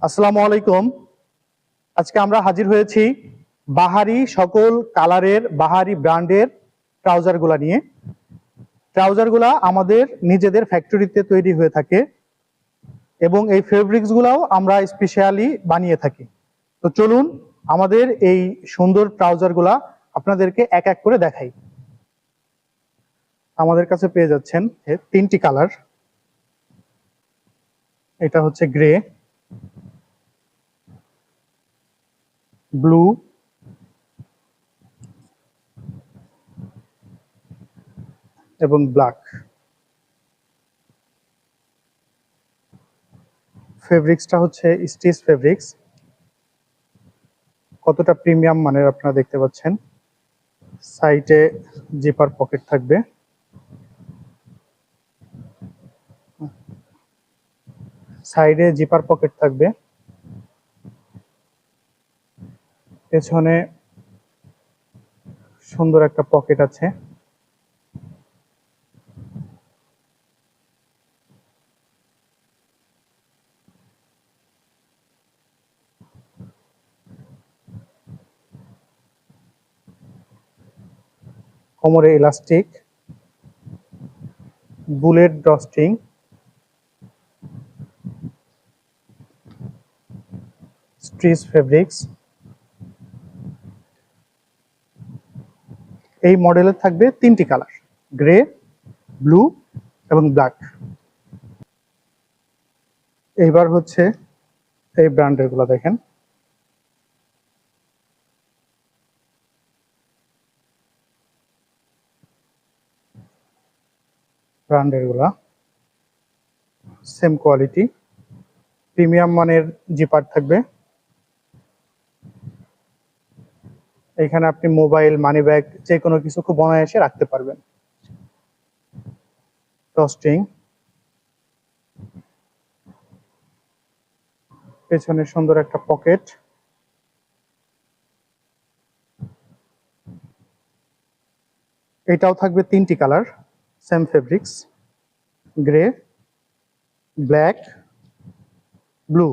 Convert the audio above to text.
আসসালামু আলাইকুম। আজকে আমরা হাজির হয়েছি বাহারি সকল কালারের বাহারি ব্র্যান্ডের ট্রাউজারগুলা নিয়ে। ট্রাউজারগুলা আমাদের নিজেদের ফ্যাক্টরিতে তৈরি হয়ে থাকে এবং এই ফেব্রিক্সগুলাও আমরা স্পেশালি বানিয়ে থাকি। তো চলুন আমাদের এই সুন্দর ট্রাউজারগুলা আপনাদেরকে এক এক করে দেখাই। আমাদের কাছে পেয়ে যাচ্ছেন তিনটি কালার। এটা হচ্ছে গ্রে, ব্লু এবং ব্ল্যাক। ফেব্রিক্সটা হচ্ছে স্টিচ ফেব্রিক্স, কতটা প্রিমিয়াম মানের আপনারা দেখতে পাচ্ছেন। সাইডে জিপার পকেট থাকবে, পেছনে সুন্দর একটা পকেট আছে। কোমরে elastic, bullet drawstring, stretch fabrics. এই মডেলের থাকবে তিনটি কালার, গ্রে, ব্লু এবং ব্ল্যাক। এইবার হচ্ছে এই ব্র্যান্ডের গুলা দেখেন। ব্র্যান্ডের গুলা সেম কোয়ালিটি, প্রিমিয়াম মানের জিপার থাকবে। এখানে আপনি মোবাইল, মানি ব্যাগ যে কোনো কিছু খুব অনায়াসে রাখতে পারবেন। ড্রস্ট্রিং, পেছনে সুন্দর একটা পকেট। এটাও থাকবে তিনটি colour, same fabrics, grey, black, blue.